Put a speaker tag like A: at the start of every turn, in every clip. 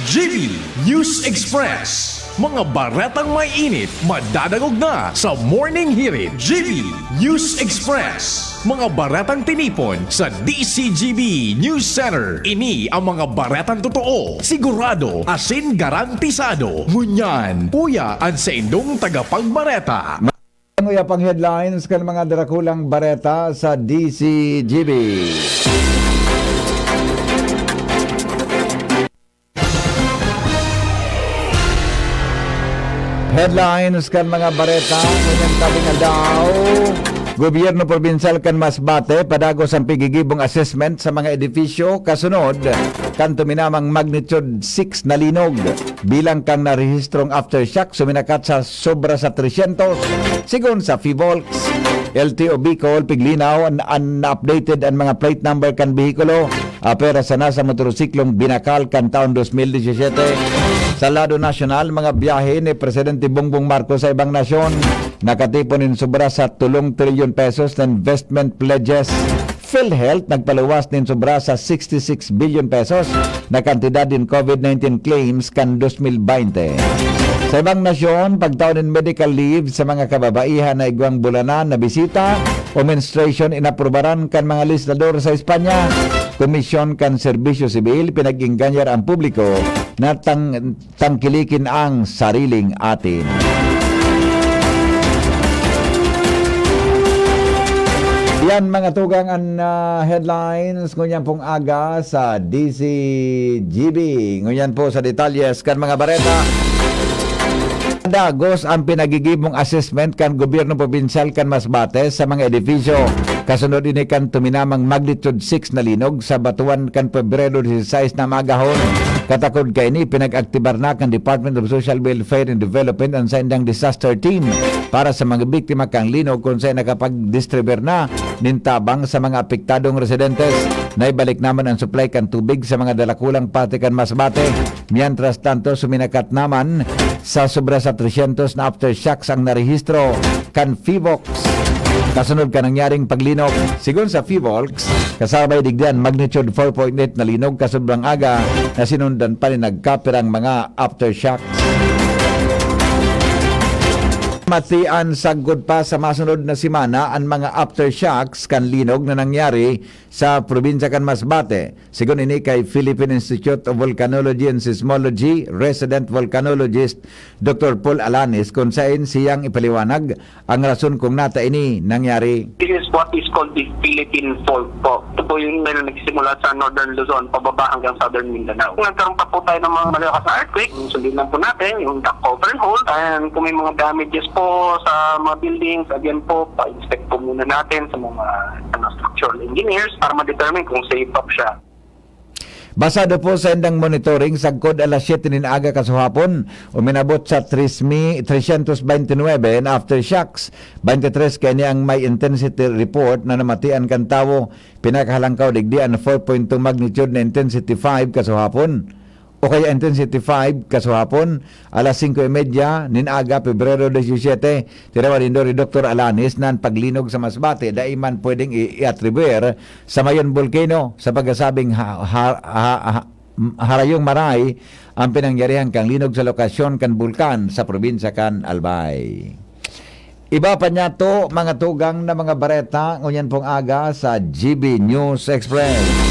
A: GB News Express. Mga baretang may init, madadagog na sa Morning Hirit. GB News Express. Mga baretang tinipon sa DCGB News Center. Ini ang mga baretang totoo, sigurado, asin garantisado. Ngunyan, puya ang sa indong tagapagbareta.
B: Nguya pang headlines kan mga darakulang bareta sa DCGB. Headlines kan mga bareta ngayong tabi nga daw gobyerno probinsal kan Masbate padagos ang pigigibong assessment sa mga edifisyo kasunod kan tuminamang magnitude 6 na linog bilang kang narehistrong aftershock suminakat sa sobra sa 300 sigon sa FIVOLCS. LTO Bicol piglinaw ang updated ang mga plate number kan behikulo apera sa nasa motorsiklong binakal kan taon 2017. Sa lado nasyonal, mga biyahe ni Presidente Bongbong Marcos sa ibang nasyon nakatipon in sobra sa 3 trilyon pesos na investment pledges. PhilHealth nagpaluwas din sobra sa 66 billion pesos na kantidad din COVID-19 claims kan 2020. Sa ibang nasyon, pagtaon in medical leave sa mga kababaihan na igwang bulanan na bisita o menstruation inaprubaran kan mga legislador sa Espanya. Komisyon kan Serbisyo Sibil pinag-inganyar ang publiko na tangkilikin ang sariling atin. Yan mga tugang ang headlines ngunyan pong aga sa DCGB. Ngunyan po sa detalyes kan mga bareta. Dagos ang pinagigibong assessment kan gobyerno probinsal kan Masbate sa mga edifisyo. Kasunod ini kan tuminamang magnitude 6 na linog sa batuan kan Pebrero 16 na magahon. Katakod kay ini pinag-aktibar na kan Department of Social Welfare and Development ang saindang disaster team para sa mga biktima kang linog kung saan nakapag-distribuer na nintabang sa mga apektadong residentes. Naibalik naman ang supply kan tubig sa mga dalakulang pati kan Masbate. Mientras tanto suminakat naman sa sobra sa 300 na aftershocks ang narehistro kan FIVOLCS. Kasunod ka nangyaring paglinog. Sigon sa FIVOLCS, kasabay digdian magnitude 4.8 na linog kasobrang aga na sinundan pa rin nagkapirang mga aftershocks. Matian sagod pa sa masunod na simana ang mga aftershocks kan linog na nangyari sa probinsya kan Masbate. Sigon ini kay Philippine Institute of Volcanology and Seismology resident volcanologist Dr. Paul Alanis kung saan siyang ipaliwanag ang rason kung nata ini nangyari.
C: This is what is called the Philippine Fault po. Ito po yung meron nagsimula sa Northern Luzon pababa hanggang Southern Mindanao. Nagkaroon pa po tayo ng mga malakas na earthquake. Sundin lang po natin yung duct cover and hold. And kung may mga damages po sa mga buildings, again po, pa-inspect po muna natin sa mga structural engineers para ma-determine kung safe up siya.
B: Basado po sa endang monitoring, sagkod alas 7 nin aga kasuhapon, uminabot sa 329 na aftershocks. 23 kaya niya ang may intensity report na namatian kan tawo. Pinakahalangkaw digdian 4.2 magnitude na intensity 5 kasuhapon. O kaya intensity 5 kasuhapon, alas 5:30 nin aga, Pebrero 17. Tirawa din ni Dr. Alanis na paglinog sa Masbate, daiman pwedeng i-attribuer sa Mayon Volcano sa pagkasabing Harayong Maray ang pinangyarihan kang linog sa lokasyon kan bulkan sa probinsya kan Albay. Iba pa niya to, mga tugang na mga bareta, ngunyan pong aga sa GB News Express.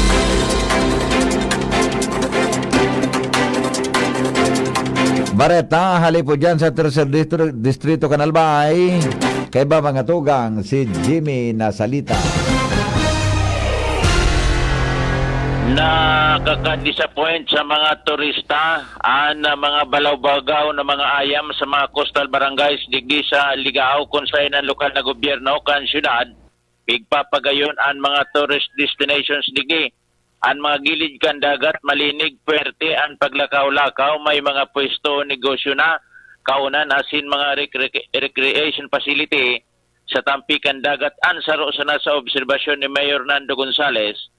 B: Bareta, hali po dyan sa Tercer Distrito Canalbay. Kaya ba mga tugang, si Jimmy Nasalita.
D: Nakaka-disappoint sa mga turista ang mga balaw-bagaw na mga ayam sa mga coastal barangays digdi sa Ligao kung saan ang lokal na gobyerno kan syudad pigpapagayon ang mga tourist destinations digdi. Ang mga gilid kan dagat malinig puwerte ang paglakaw-lakaw, may mga pwesto negosyo na kaunan asin mga recreation facility sa tampikan dagat an saro sa nasa obserbasyon ni Mayor Nando Gonzales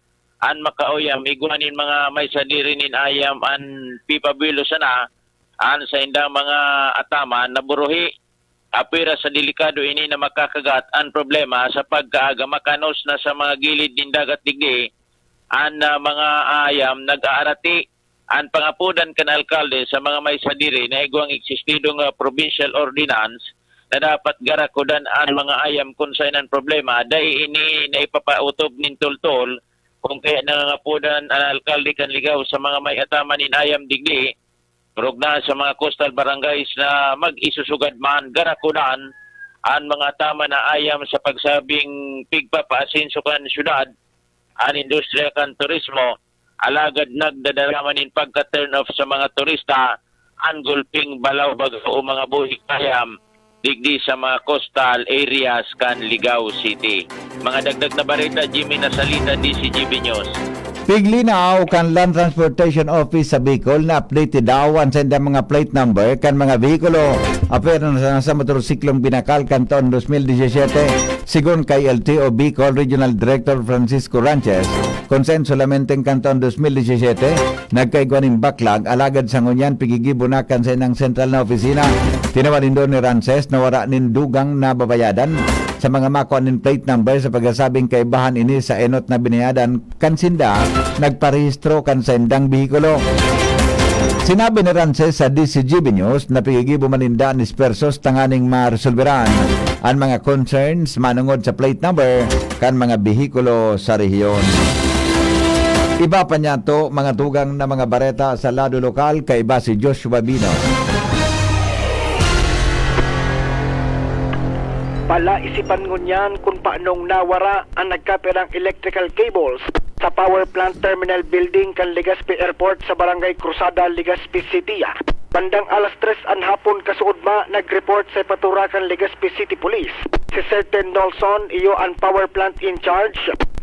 D: an makauyam iguanin mga may sadirinin ayam an pipabilo sana an sa indang mga ataman na buruhi apira sa delikado ini na makakagat ang problema sa pagkaaga makanos na sa mga gilid din dagat digdi ang mga ayam nag-aarati ang pangapudan kan alkalde sa mga may sadiri na igwang eksistidong provincial ordinance na dapat garakudan ang mga ayam kung saan ang problema dahil ini na ipapautob nin tultol kung kaya nangangapudan ang alkalde kan ligaw sa mga may ataman in ayam digdi turog na sa mga coastal barangays na mag-isusugad man garakudan ang mga tama na ayam sa pagsabing pigpapaasinso kan syudad ang industriya kan turismo alagad nagdadaraman in pagka-turn off sa mga turista ang gulping balaw bago o mga buhik ayam digdi sa mga coastal areas kan Ligao City. Mga dagdag na barita, Jimmy Nasalita, DCGB News.
B: Piglinaw kan Land Transportation Office sa Bicol na updated daw ang senda mga plate number kan mga vehikulo apero na sa motorsiklong binakal kan taon 2017 sigon kay LTO Bicol Regional Director Francisco Ranches konsen solamente kan taon 2017 nagkaigwaning baklag alagad sa ngunyan pigigibunakan sa inang sentral na opisina tinawarin doon ni Ranches na wara nin dugang na babayadan sa mga makuanin plate number sa pagkasabing kaibahan ini sa enot na binayadan kansinda nagparehistro kan sa indang bihikulo. Sinabi ni Rances sa DCGB News na pigigibo maninda ni Spersos tanganing maresolveran ang mga concerns manungod sa plate number kan mga bihikulo sa rehiyon. Iba pa niya to mga tugang na mga bareta sa lado lokal kay iba si Joshua Bino.
E: Palaisipan ngunyan kung paanong nawara ang nagkapirang electrical cables sa power plant terminal building kan Legazpi Airport sa Barangay Cruzada, Legazpi City. Bandang alas 3 ang hapon kasuudma nag-report sa Patura kan Legazpi City Police. Si Certain Nolson, iyo ang power plant in charge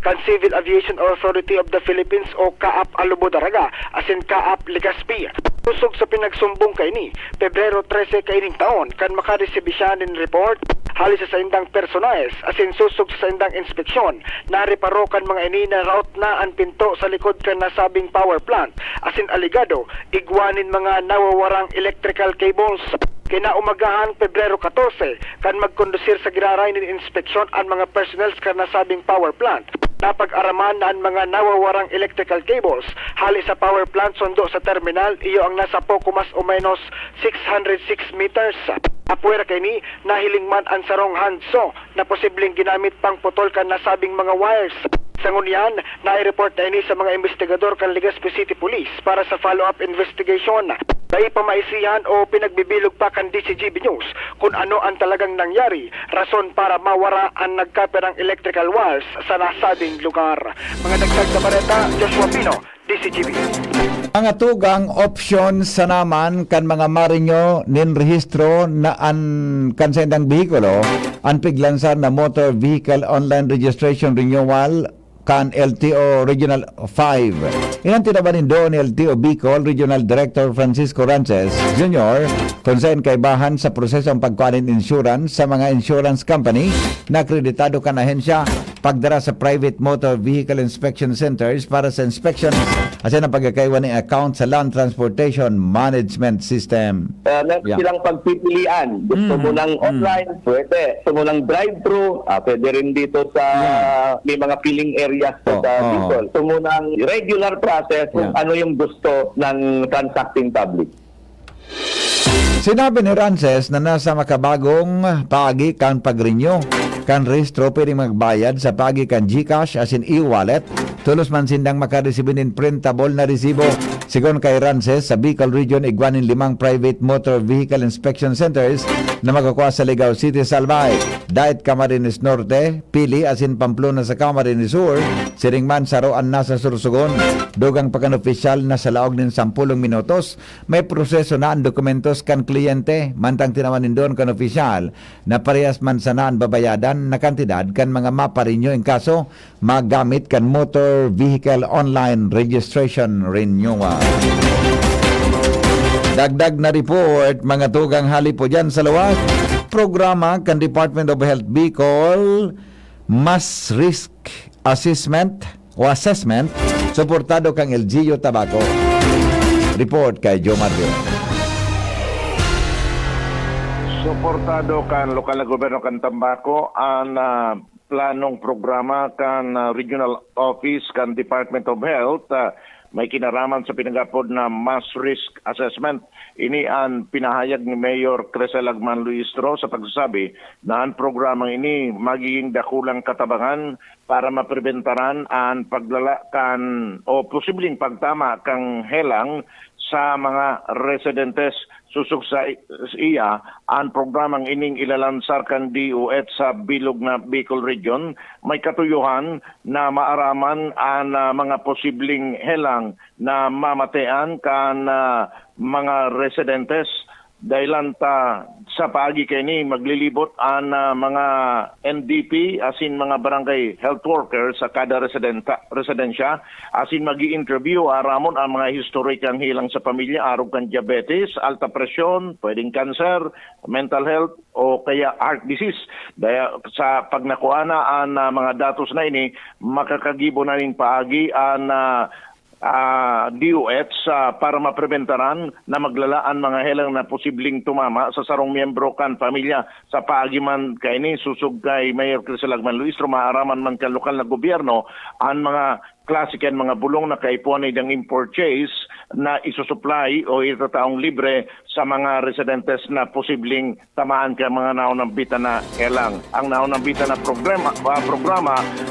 E: kan Civil Aviation Authority of the Philippines o CAAP Alubodaraga asin CAAP Legazpi. Tusog sa pinagsumbong kay ni Pebrero 13 kaining taon kan makaresibir siya nin report halis sa indang personaes asin susog sa indang inspeksyon nareparo kan mga ini na route na ang pinto sa likod kan nasabing power plant asin aligado igwanin mga nawawarang electrical cables. Kinaumagahan Pebrero 14 kan magkondusir sa giraray ni inspeksyon ang mga personnel kan nasabing power plant. Napag-araman na ang mga nawawarang electrical cables hali sa power plant sundo sa terminal iyo ang nasa poco mas o menos 606 meters. Apuera kay ni nahiling man ang sarong handso na posibleng ginamit pang putol kan nasabing mga wires. Sa ngunyan, nai-report na ini sa mga investigador kan Legazpi City Police para sa follow-up investigation. Dahil pamaisihan o pinagbibilog pa kan DCGB News kung ano ang talagang nangyari, rason para mawara ang nagkaperang electrical wires sa nasabing lugar. Mga dagdag na bareta, Joshua Pino, DCGB.
B: Mga tugang option sa naman kan mga marinyo nin rehistro na an kansendang bihikulo ang piglansar na motor vehicle online registration renewal kan LTO Regional 5. Inan tinabanin doon ni LTO Bicol Regional Director Francisco Ranches Jr. konsen kaibahan sa prosesong pagkuhanin insurance sa mga insurance company na akreditado kan ahensya pagdara sa private motor vehicle inspection centers para sa inspection asin ang pagkakaiwan ng account sa Land Transportation Management System.
F: Meron silang pagpipilian. Gusto mo ng online, pwede. Gusto mo ng drive-thru, pwede rin dito sa may mga filling areas sa Bicol. Gusto mo ng regular process kung ano yung gusto ng transacting public.
B: Sinabi ni Rances na nasa makabagong pagi kan pag-renew kan rehistro pwedeng magbayad sa pagi kan GCash asin e-wallet tulos man sindang makaresibinin printable na resibo. Sigon kay Rances sa Bicol Region igwanin 5 private motor vehicle inspection centers na magakuha sa Ligao City, Salbay, Dait, Camarines Norte, Pili asin Pamplona sa Camarines Sur, Siringman, Saroan nasa Sursugon. Dugang pagkan-opisyal na sa laog ng 10 minutos may proseso na ang dokumentos kan kliyente mantang tinawanin doon kan opisyal na parehas man sanaan babayadan na kantidad kan mga maparinyo in kaso magamit kan motor vehicle online registration renewal. Dagdag na report mga tugang halipo dyan sa luwas programa kan Department of Health Bicol Mass Risk Assessment suportado kang LGU Tabaco. Report kay Joe Mario.
G: Suportado kan lokal na gobyerno kan Tambaco ang planong programa kan Regional Office kan Department of Health may kinaraman sa pinagapod na mass risk assessment. Ini ang pinahayag ni Mayor Cresel Agman Luistro sa pagsasabi na ang programang ini magiging dakulang katabangan para mapreventaran ang paglalakan o posibleng pagtama kang helang sa mga residentes. Susuk sa iya, ang programang ining ilalansar kan DOH sa bilog na Bicol Region, may katuyuhan na maaraman ang mga posibleng helang na mamatean kan mga residentes. Dahilan ta sa paagi kay ni maglilibot ang mga NDP asin mga barangay health workers sa kada residensya asin magi-interview aramon ang mga historikang hilang sa pamilya arog kan diabetes, alta presyon, pwedeng cancer, mental health o kaya heart disease. Daya sa pagnakuana ang mga datos na ini makakagibo na rin paagi ang DOH para mapreventaran na maglalaan mga helang na posibleng tumama sa sarong miyembro kan pamilya. Sa paagiman kay ni susug kay Mayor Cresel Agman Luistro, maaraman man kan lokal na gobyerno ang mga klase kan mga bulong na kaipuan ng import-chase na isusupply o itataong libre sa mga residentes na posibleng tamaan ka mga naunang bita na helang. Ang naunang bita na programa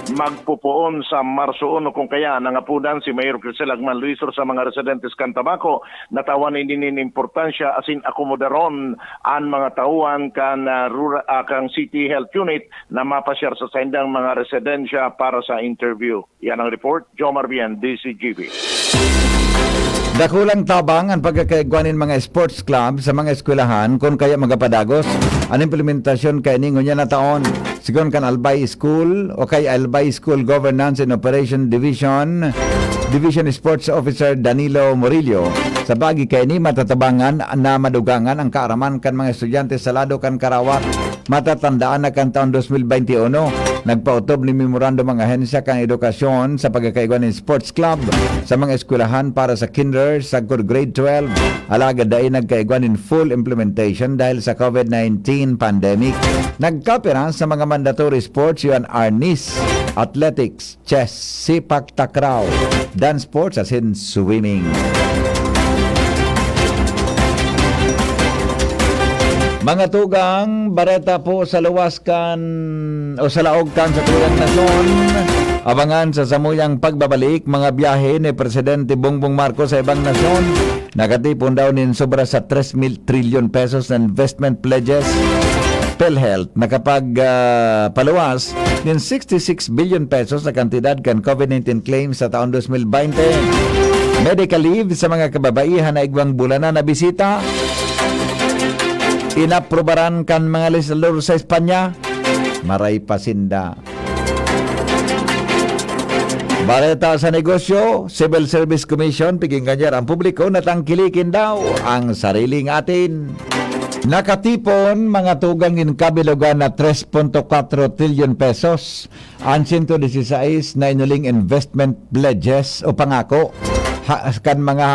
G: magpupuon sa Marso 1 kung kaya nangapudan si Mayor Cresel Agman Luistro sa mga residentes kan Tabaco natawan din importansya asin akomodaron ang mga tauhan kan kang City Health Unit na mapasyar sa sendang mga residensya para sa interview. Yan ang report. Jomar Bien, DCGB.
B: Dakulang tabang ang pagkakaigwanin mga sports club sa mga eskwelahan kung kaya magapadagos ang implementasyon kay ningon niya na taon. Sigon kan Albay School o kay Albay School Governance and Operation Division Sports Officer Danilo Murillo. Sa bagi kay ni matatabangan na madugangan ang kaaraman kan mga estudyante sa lado kan Karawat. Matatandaan na kan taon 2021, nagpautob ni memorandum ang ahensya kang edukasyon sa pagkakaigwan ng sports club sa mga eskwelahan para sa kinder sa grade 12. Alagad dahil nagkaigwan in full implementation dahil sa COVID-19 pandemic. Nagkapira sa mga mandatory sports yun arnis, athletics, chess, sipak takraw, dance sports as in swimming. Mga tugang, bareta po sa luwas kan o sa laog kan sa tuyang nasyon. Abangan sa samuyang pagbabalik mga biyahe ni Presidente Bongbong Marcos sa ibang nasyon. Nakatipon daw nin sobra sa 3 trillion pesos na investment pledges. PhilHealth nakapag paluwas nin 66 billion pesos na kantidad kan COVID-19 claims sa taon 2020. Medical leave sa mga kababaihan na igwang bulanan na bisita. Inaprobaran kan mga legislador sa Espanya, maray pasinda. Bareta sa negosyo, Civil Service Commission, piging kanyar ang publiko na tangkilikin daw ang sariling atin. Nakatipon mga tugang in kabilugan na 3.4 trillion pesos ang 116 na inuling investment pledges o pangako kan mga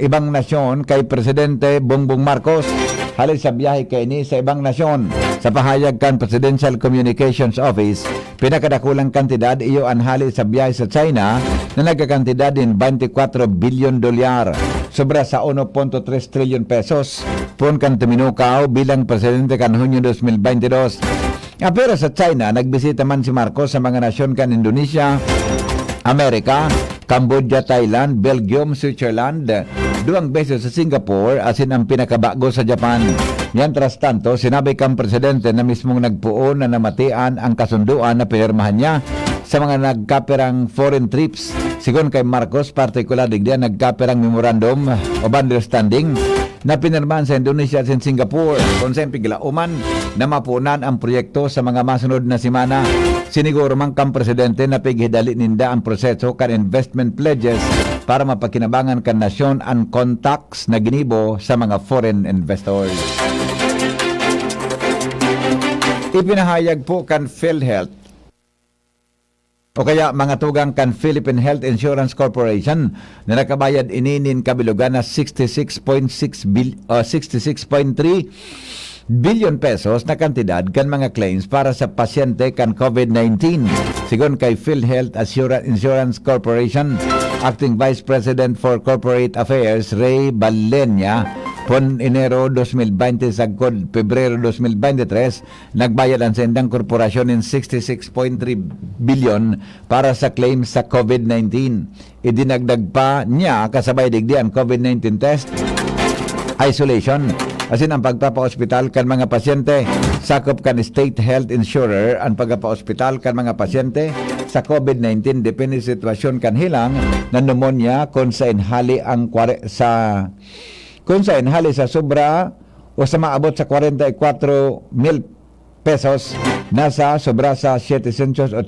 B: ibang nasyon kay Presidente Bongbong Marcos halin sa biyahe kay ni sa ibang nasyon. Sa pahayag kan Presidential Communications Office, pinakadakulang kantidad iyo ang halin sa biyahe sa China na nagkakantidad din 24 billion dolyar. Sobra sa 1.3 trillion pesos. Pun kan tuminukaw bilang Presidente kan Hunyo 2022. Pero sa China, nagbisita man si Marcos sa mga nasyon kan Indonesia, Amerika, Cambodia, Thailand, Belgium, Switzerland, 2 beses sa Singapore, asin ang pinakabago sa Japan. Yan tras tanto, sinabi kang presidente na mismong nagpuon na namatian ang kasunduan na pinirmahan niya sa mga nagkapirang foreign trips. Sigon kay Marcos, partikular digdian nagkapirang memorandum of understanding na pinirmahan sa Indonesia at Singapore kung sa impigilauman na mapunan ang proyekto sa mga masunod na simana. Siniguro man kang presidente na pighidali ninda ang proseso kan investment pledges para mapakinabangan kan nasyon ang contacts na ginibo sa mga foreign investors. Ipinahayag po kan PhilHealth o kaya mga tugang kan Philippine Health Insurance Corporation na nakabayad ininin kabilugan na 66.3 billion pesos na kantidad kan mga claims para sa pasyente kan COVID-19. Sigon kay PhilHealth Insurance Corporation, Acting Vice President for Corporate Affairs Ray Balenya pon Enero 2020 sagkod Pebrero 2023 nagbayad ang sendang korporasyon ng 66.3 billion para sa claims sa COVID-19. Idinagdag pa niya kasabay digdi ang COVID-19 test, isolation, asin ang pagpapa-ospital kan mga pasyente, sakop kan state health insurer ang pagpapa-ospital kan mga pasyente sa COVID-19 depende sa sitwasyon kan hilang na pneumonia kung sa inhali sa sobra o sa maabot sa 44,000 pesos nasa sobra sa 786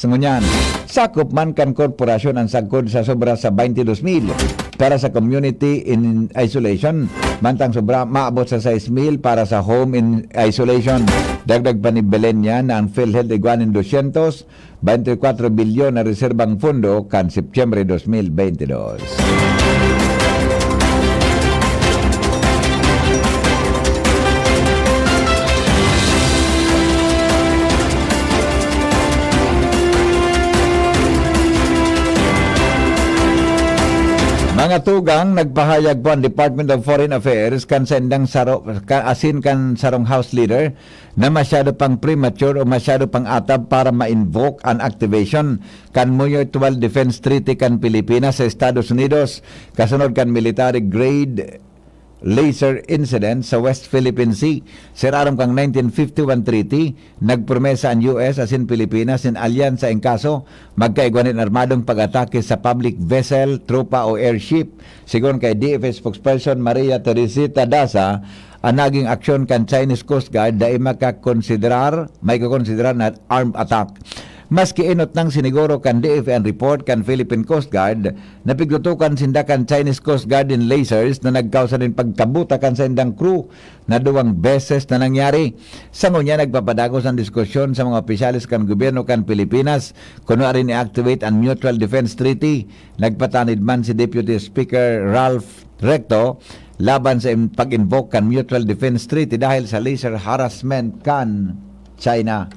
B: ngunyan. Sakop man kan korporasyon ang sagkod sa sobra sa 22,000 para sa community in isolation, mantang sobra maabot sa 6,000 para sa home in isolation. Dagdag pa ni Belenya na ang PhilHealth iguanin 224 bilyon na reserbang fundo kan Setyembre 2022. Mga tugang nagpahayag po ang Department of Foreign Affairs kan sendang sarong House Leader na masyado pang premature o masyado pang atab para ma-invoke ang activation kan Mutual Defense Treaty kan Pilipinas sa Estados Unidos kasunod kan military grade laser incident sa West Philippine Sea. Siraram kang 1951 treaty, nagpromesa ang US asin Pilipinas in alyansa en kaso magkaigwanin armadong pag-atake sa public vessel, tropa o airship. Sigon kay DFA spokesperson Maria Teresita Daza, ang naging aksyon kan Chinese Coast Guard dahil may kakonsiderar na armed attack. Maski inot ng siniguro kan DFA report kan Philippine Coast Guard na piglutukan sindakan Chinese Coast Guard in lasers na nagkausa din pagkabuta kan sa indang crew na 2 beses na nangyari. Sa ngunya nagpapadagos ang diskusyon sa mga opisyalis kan gobyerno kan Pilipinas kuno rin i-activate ang Mutual Defense Treaty. Nagpatanid man si Deputy Speaker Ralph Recto laban sa pag-invoke kan Mutual Defense Treaty dahil sa laser harassment kan China.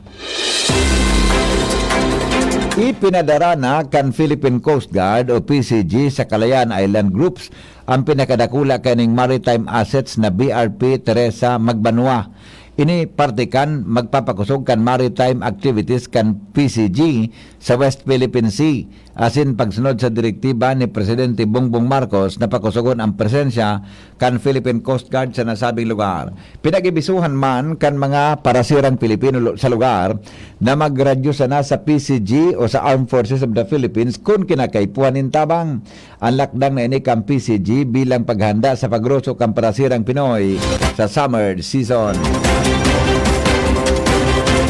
B: Ipinadara na kan Philippine Coast Guard o PCG sa Kalayaan Island Groups ang pinakadakula kaning maritime assets na BRP Teresa Magbanua. Ini partikan magpapakusog kan maritime activities kan PCG sa West Philippine Sea. Asin pagsunod sa direktiba ni Presidente Bongbong Marcos na pakusugon ang presensya kan Philippine Coast Guard sa nasabing lugar. Pinagibisuhan man kan mga parasirang Pilipino sa lugar na magradyo sana sa PCG o sa Armed Forces of the Philippines kung kinakaipuan in tabang. Ang lakdang na ini kan PCG bilang paghanda sa pagrusok kan parasirang Pinoy sa summer season.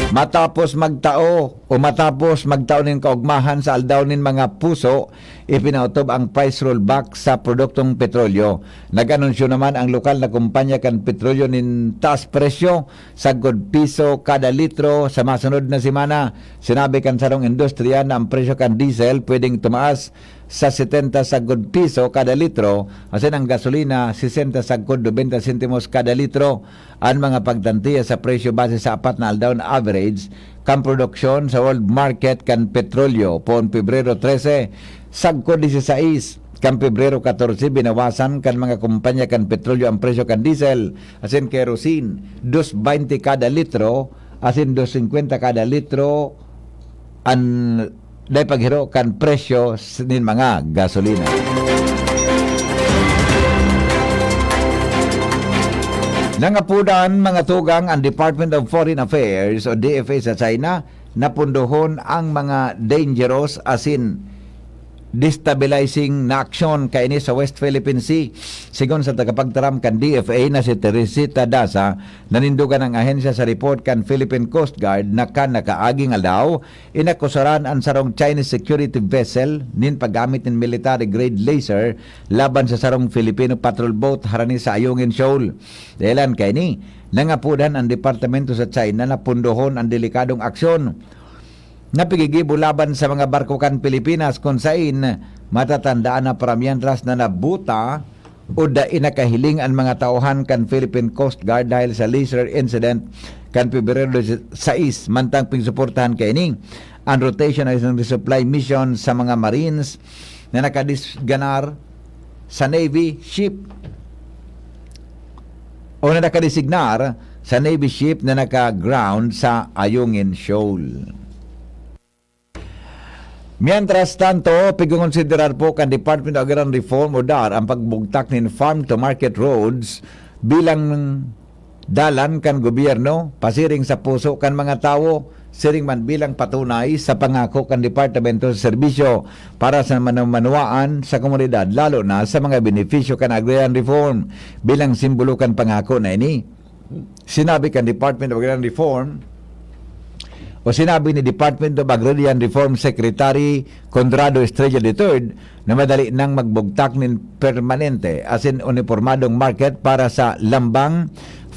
B: Matapos magtao nin kaugmahan sa aldaw nin mga puso, ipinautob ang price rollback sa produktong petrolyo. Nag-anunsyo naman ang lokal na kumpanya kan petrolyo nin taas presyo sa piso kada litro sa masunod na semana. Sinabi kan sarong industriya na ang presyo kan diesel pwedeng tumaas sa 70 sagod piso kada litro, asin ang gasolina 60 sagod 20 sentimos kada litro. Ang mga pagtantiya sa presyo base sa 4 na aldaw na average kan produksyon sa world market kan petrolyo pon Pebrero 13 sagod 16 kan Pebrero 14 binawasan kan mga kumpanya kan petrolyo ang presyo kan diesel asin kerosene 2.20 kada litro asin 2.50 kada litro ang dahil paghiro kan presyo nin mga gasolina. Nangapudan mga tugang ang Department of Foreign Affairs o DFA sa China na punduhon ang mga dangerous asin destabilizing na aksyon kaini sa West Philippine Sea. Sigon sa tagapagtaram kan DFA na si Teresita Daza, nanindugan ang ahensya sa report kan Philippine Coast Guard na kan nakaaging aldaw, inakusaran ang sarong Chinese security vessel nin paggamit ng military grade laser laban sa sarong Filipino patrol boat harani sa Ayungin Shoal. Dahilan kaini, nangapudan ang departamento sa China na punduhon ang delikadong aksyon napigigibo laban sa mga barko kan Pilipinas kung sain matatandaan na paramiantras na nabuta o inakahiling ang mga tauhan kan Philippine Coast Guard dahil sa laser incident kan Pebrero 6 mantang pingsuportahan kaini ang rotation ay isang resupply mission sa mga Marines na nakadisganar sa Navy ship o na nakadesignar sa Navy ship na naka-ground sa Ayungin Shoal. Mientras tanto, pigonsiderar po kan Department of Agrarian Reform o DAR ang pagbugtak nin farm to market roads bilang dalan kan gobyerno pasiring sa puso kan mga tao siring man bilang patunay sa pangako kan Departamento sa Serbisyo para sa manuwaan sa komunidad lalo na sa mga benepisyo kan agrarian reform bilang simbolo kan pangako na ini. Sinabi kan Department of Agrarian Reform o sinabi ni Department of Agrarian Reform Secretary Conrado Estrella III na madali nang magbugtak ng permanente as in uniformadong market para sa lambang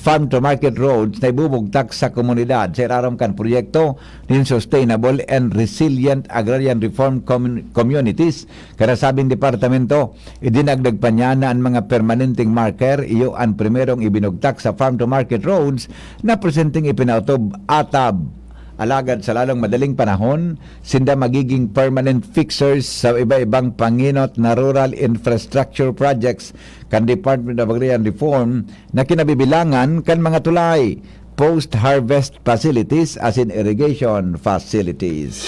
B: farm-to-market roads na ibubugtak sa komunidad sa iraram kan proyekto ng Sustainable and Resilient Agrarian Reform Communities. Kada sabing departamento, idinagdag pa niya na ang mga permanenteng marker iyo ang primerong ibinugtak sa farm-to-market roads na presenting ipinautob atab alagad sa lalong madaling panahon, sinda magiging permanent fixers sa iba-ibang panginot na rural infrastructure projects kan Department of Agrarian Reform na kinabibilangan kan mga tulay, post-harvest facilities as in irrigation facilities.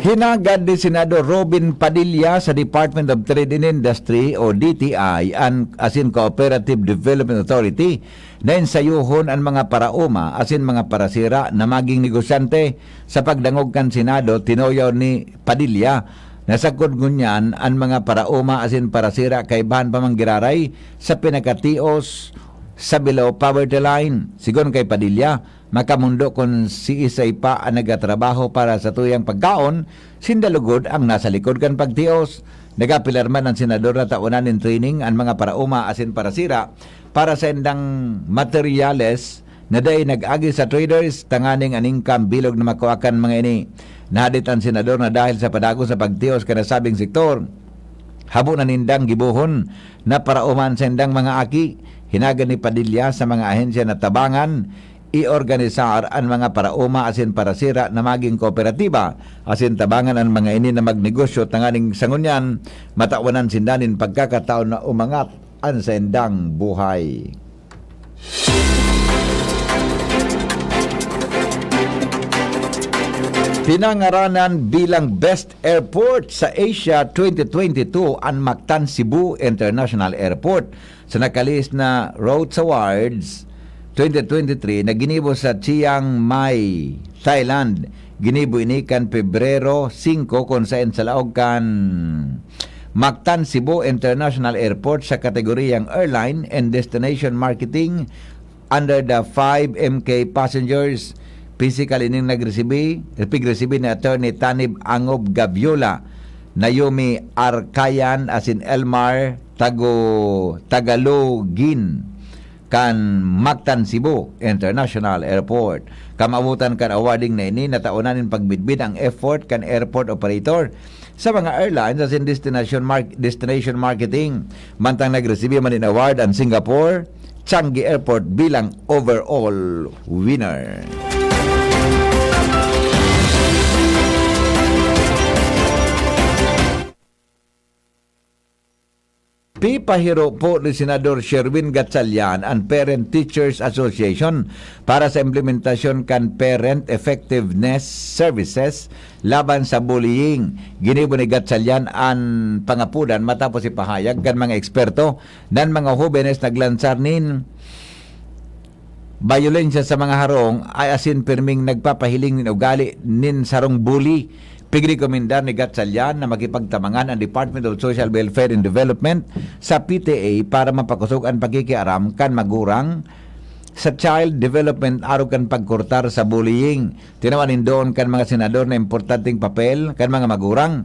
B: Hinagad ni Senador Robin Padilla sa Department of Trade and Industry o DTI as in Cooperative Development Authority na insayuhon ang mga parauma as in mga parasira na maging negosyante sa pagdangog kan Senado. Tinoyaw ni Padilla na sagkod ngunyan ang mga parauma as in parasira kay bahan pamanggiraray sa pinakatios sa below poverty line. Sigon kay Padilla, makamundo kung si isay pa ang nagatrabaho para sa tuyang pagkaon, sindalugod ang nasa likod kan pagtios. Nagapilar man ang senador na taunan in training ang mga parauma asin parasira para sa endang materyales na day nag-agi sa traders tanganing aning bilog na makuakan mga ini. Nahadit ang senador na dahil sa padago sa pagtios kanasabing sektor, habo na nindang gibuhon na parauman sa endang mga aki. Hinagan ni Padilla sa mga ahensya na tabangan i-organisar ang mga parauma asin parasira na maging kooperatiba asin tabangan ang mga ini na magnegosyo tanganing sangunyan matawanan sindanin pagkakataon na umangat ang sendang buhay. Pinangaranan bilang Best Airport sa Asia 2022 ang Mactan Cebu International Airport sa nakalis na Rhodes Awards 2023 na ginibo sa Chiang Mai, Thailand. Ginibo ini kan Pebrero 5 kung saan sa laog kan Mactan Cebu International Airport sa kategoriyang Airline and Destination Marketing under the 5MK Passengers. Physical ining nagresibi ni Attorney Tanib Angob Gaviola, Naomi Arkayan asin Elmar Tagalogin kan Mactan Cebu International Airport. Kamabutan kan awarding na ini nataunanin pagbidbid ang effort kan airport operator sa mga airlines as in destination marketing. Mantang nagresibi man in award ang Singapore Changi Airport bilang overall winner. Pipahiro po ni Senador Sherwin Gatchalian ang Parent Teachers Association para sa implementasyon kan Parent Effectiveness Services laban sa bullying. Ginibo ni Gatchalian ang pangapudan matapos ipahayag kan mga eksperto nan mga jóvenes naglansar nin violensya sa mga harong ay asin perming nagpapahiling nin ugali nin sarong bully. Pigrekomendar ni Gatchalian na makipagtamangan ang Department of Social Welfare and Development sa PTA para mapakusog ang pagkikiaram kan magurang sa child development araw kan pagkurtar sa bullying. Tinawanin doon kan mga senador na importanteng papel kan mga magurang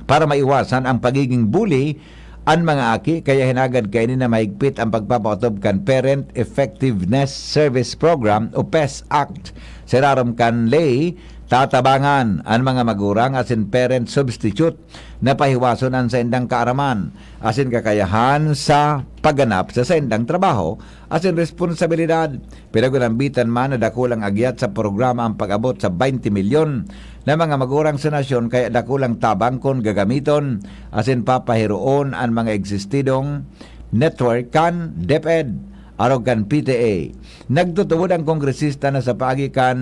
B: para maiwasan ang pagiging bully ang mga aki, kaya hinagad kainin na mahigpit ang pagpapautob kan Parent Effectiveness Service Program o PES Act. Siraram kan lay Tatabangan ang mga magurang asin parent substitute na pahiwasonan sa indang kaaraman asin kakayahan sa pagganap sa indang trabaho asin responsibilidad. Pinagunambitan man na dakulang agyat sa programa ang pag-abot sa 20 milyon na mga magurang sa nasyon kaya dakulang tabang kon gagamiton asin papahiroon ang mga eksistidong network kan DepEd arog kan PTA. Nagtutubod ang kongresista na sa pagikan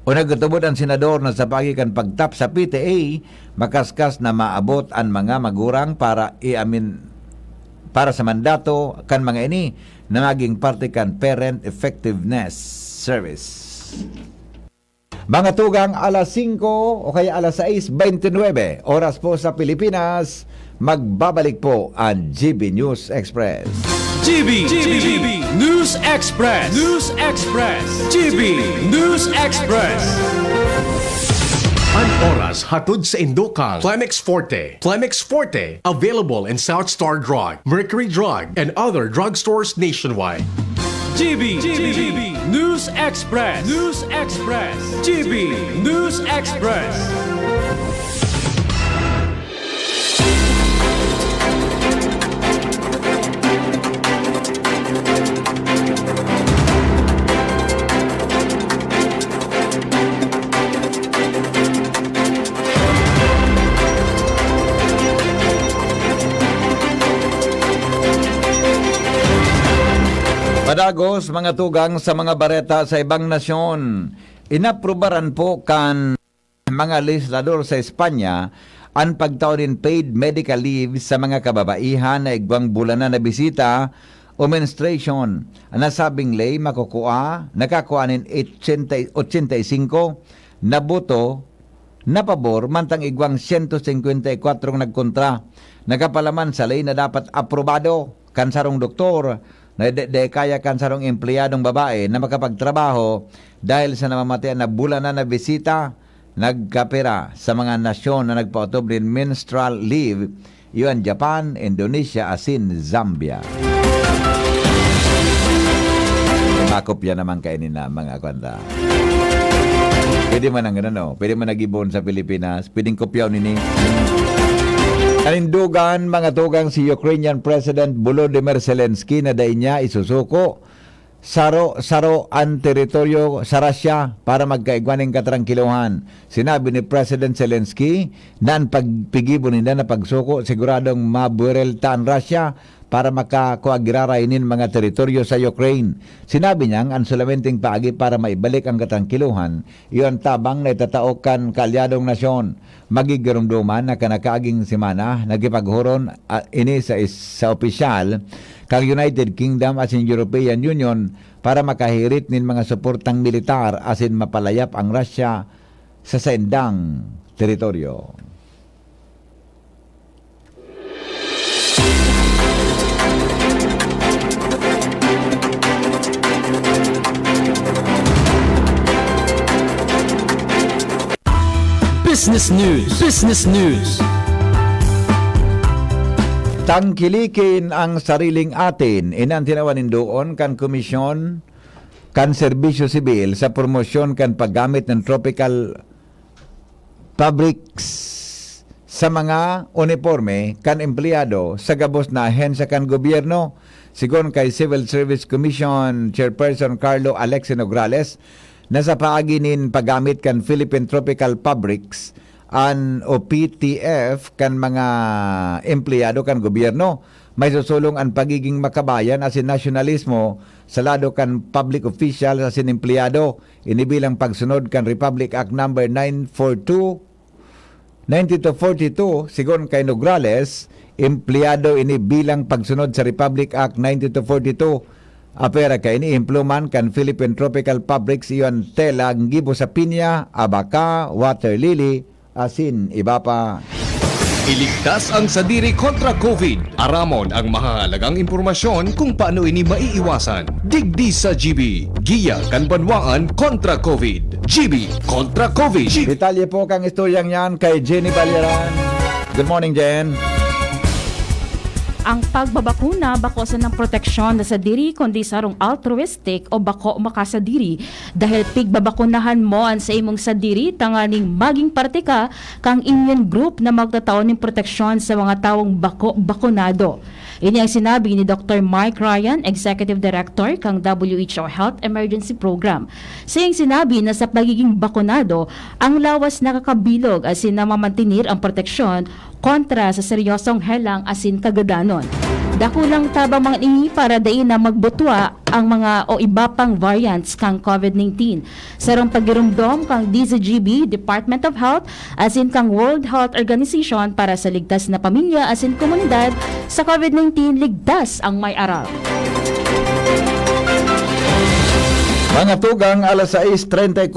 B: o nagtutubod ang senador na sa pagikan pagtap sa PTA makaskas na maabot ang mga magurang para para sa mandato kan mga ini na maging parte kan Parent Effectiveness Service. Mga tugang alas 5 o kaya alas 6:29 oras po sa Pilipinas, magbabalik po ang GB News Express.
A: GB News Express. News Express. GB News Express. Ang oras hatod sa Indokang Climax Forte. Climax Forte, available in South Star Drug, Mercury Drug, and other drugstores nationwide. GB News Express. News Express. GB News Express.
B: Padagos, mga tugang sa mga bareta sa ibang nasyon, inaprubaran po kan mga legislador sa Espanya ang pagtawrin paid medical leave sa mga kababaihan na igwang bulanan na bisita o menstruation. Ang nasabing lay nakakuanin 85 na boto na pabor mantang igwang 154 nagkontra. Nagapalaman sa lay na dapat aprobado kan sarong doktor na kaya kan sarong empleyadong babae na makapagtrabaho dahil sa namamatayan na bulanan na bisita nagkapera sa mga nasyon na nagpautob din menstrual leave, iyon Japan, Indonesia, asin Zambia. Makopya naman kainin na mga kwanta. Pwede man ang pwede man nag-ibon sa Pilipinas, pwedeng kopyaw nini. Kanindugan mga tugang si Ukrainian President Volodymyr Zelensky na dahi niya isusuko saro ang teritoryo sa Russia para magkaigwaning katrangkiluhan. Sinabi ni President Zelensky na ang pagpigibon nila na pagsuko siguradong mabuerelta ang Russia para makakuagirarainin mga teritoryo sa Ukraine. Sinabi niyang ang sulamenting paagi para maibalik ang katrangkiluhan, iyon tabang na itataokan kaalyadong nasyon. Magigirumduman na kanakaaging simana nagipaghuron ini sa opisyal kang United Kingdom asin European Union para makahirit nin mga suportang militar asin mapalayap ang Russia sa saindang teritoryo.
A: Business News. Business News.
B: Tangkilikin ang sariling atin. Inan tinawanin doon kan komisyon kan serbisyo sibil sa promosyon kan paggamit ng tropical fabrics sa mga uniforme kan empleyado sa gabos na ahensya kan gobyerno. Sigon kay Civil Service Commission Chairperson Carlo Alexi Nograles, nasa paaginin paggamit kan Philippine Tropical Fabrics o PTF kan mga empleyado kan gobyerno. May susulong ang pagiging makabayan asin nasyonalismo sa lado kan public official asin empleyado. Inibilang pagsunod kan Republic Act No. 9242 sigon kay Nograles, empleyado ini bilang pagsunod sa Republic Act 9242. Apera kay ni impluman kan Philippine Tropical Fabrics iyon tela gibo sa pinya, abaka, water lily, asin iba pa.
A: Iligtas ang sadiri kontra COVID. Aramon ang mahalagang impormasyon kung paano ini maiiwasan. Digdi sa GB. Giya kan banwaan kontra COVID. GB kontra COVID.
B: Detalye po kang istoryang yan kay Jenny Balyaran. Good morning, Jen.
H: ang pagbabakuna bako sa ng proteksyon na sa diri kundi sarong altruistic o bako makasadiri dahil pigbabakunahan mo an sa imong sadiri tanganing maging parte ka kang immune group na magtataon ng proteksyon sa mga tawong bakunado. Ini ang sinabi ni Dr. Mike Ryan, Executive Director kang WHO Health Emergency Program. Siyang sinabi na sa pagiging bakunado, ang lawas nakakabilog asin na mamantinir ang proteksyon kontra sa seryosong helang asin kagadanon. Dakulang tabang mga ingi para dain na magbutwa ang mga o iba pang variants kang COVID-19. Sarong pagirumdom kang DZGB, Department of Health, asin kang World Health Organization para sa ligtas na pamilya asin komunidad sa COVID-19 ligtas ang may aral.
B: Mga tugang, alas 6:34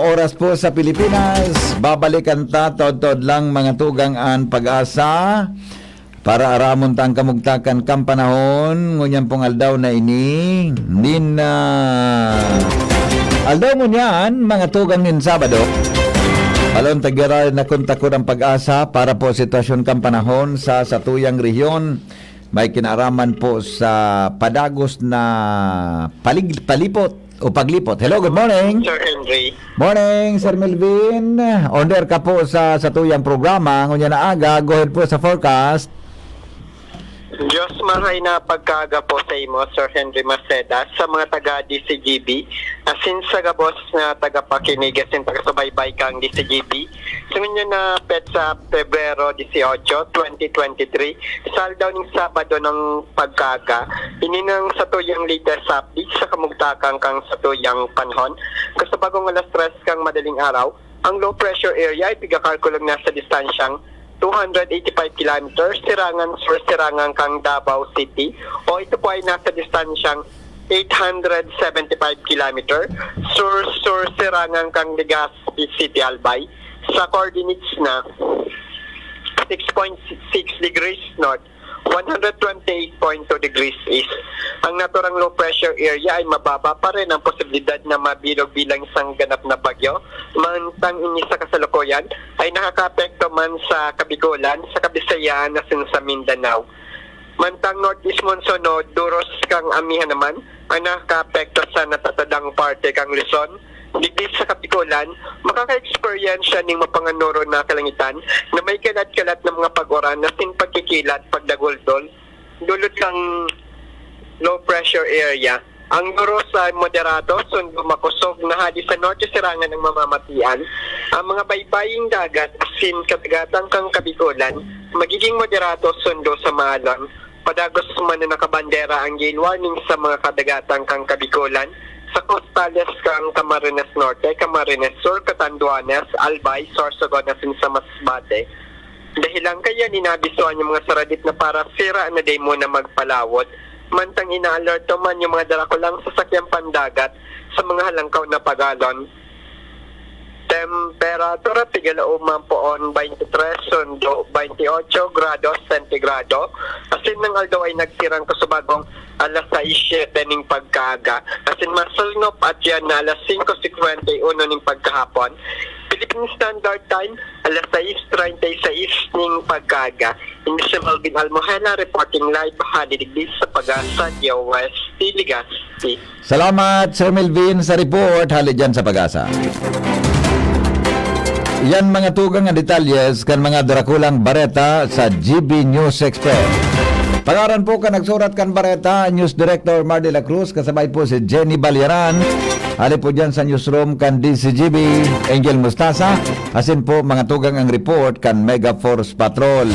B: oras po sa Pilipinas. Babalikan ta tod lang mga tugang an pag-asa para aramon tang kamugtakan kam panahon ngunyan pong aldaw na ini nin aldaw mo niyan mga tugang nin Sabado. Alon tagiral na kontakod ang pag-asa para po sitwasyon kam panahon sa satuyang rehiyon. May kinaraman po sa padagos na palipot o paglipot. Hello, good morning.
C: Sir Henry.
B: Morning, Sir Melvin. Order ka po sa tuyang programa. Ngunya na aga, go ahead po sa forecast.
I: Diyos maray na pagkaga po sa imo, Sir Henry Maceda, sa mga taga-DCGB, asin sa gabos na taga-pakinig, asin taga-subaybay kang DCGB. Sunod na petsa Pebrero 18, 2023, saldaw ng Sabado ng pagkaga, ininang satuyang latest update sa kamugtakang kang satuyang panhon. Kasabagong alas 3 kang madaling araw, ang low pressure area ay pigakalkulong nasa distansyang 285 kilometers, sirangan kang Davao City, o ito po ay nasa distansyang 875 kilometer, sirangan kang Legazpi City, Albay, sa coordinates na 6.6 degrees north, 128.2 degrees east. Ang naturang low pressure area ay mababa pa rin ang posibilidad na mabilog bilang isang ganap na bagyo. Mantang ini sa kasalukuyan ay nakaka-apekto man sa Kabigolan, sa Kabisayan, asin sa Mindanao. Mantang northeast monsoon o duros kang amihan naman ay nakaka-apekto sa natatadang parte kang Luzon. Digdi sa Kapikulan, makaka-experience siya ng mapanganuro na kalangitan na may kalat-kalat ng mga pag-uran na sin pagkikilat, pagdaguldol, dulot kang low pressure area. Ang duros ay moderato, sundo makusog na hadi sa norte sirangan ng mamamatian. Ang mga baybaying dagat, asin kadagatang kang Kapikulan, magiging moderato, sundo sa Maalon. Padagos man na nakabandera ang gale warning sa mga kadagatang kang Kabikulan. Sa Costales kang Camarines Norte, Camarines Sur, Catanduanes, Albay, Sorsogon, asin sa Masbate. Dahilan kaya ninabisuan yung mga saradit na para sira na day mo na magpalawod. Mantang ina-alerto man yung mga darakulang sasakyang pandagat sa mga halangkaw na pagalon. Temperatura tigalaumang poon 23 sundo 28 grados sentigrado. Asin ng aldaw ay nagsirang kasubagong alas 6:07 ning pagkaaga. Asin masulnop at yan na alas 5:51 ning pagkahapon. Philippine Standard Time, alas 6:36 ning pagkaaga. Ini si Melvin Almohela reporting live halidigdi sa Pag-asa, West Legazpi.
B: Salamat, Sir Melvin, sa report. Hali dyan sa Pag-asa. Yan mga tugang nga detalyes kan mga Drakulang Bareta sa GB News Express. Pangaran po ka nagsurat kan Bareta, News Director Mar de la Cruz, kasabay po si Jenny Balyaran. Hali po dyan sa newsroom kan DCGB, Angel Mustasa. Asin po mga tugang ang report kan Mega Force Patrol.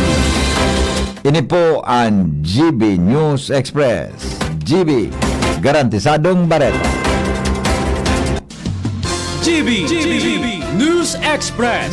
B: Ini po ang GB News Express. GB, garantisadong Bareta.
A: GB News Express.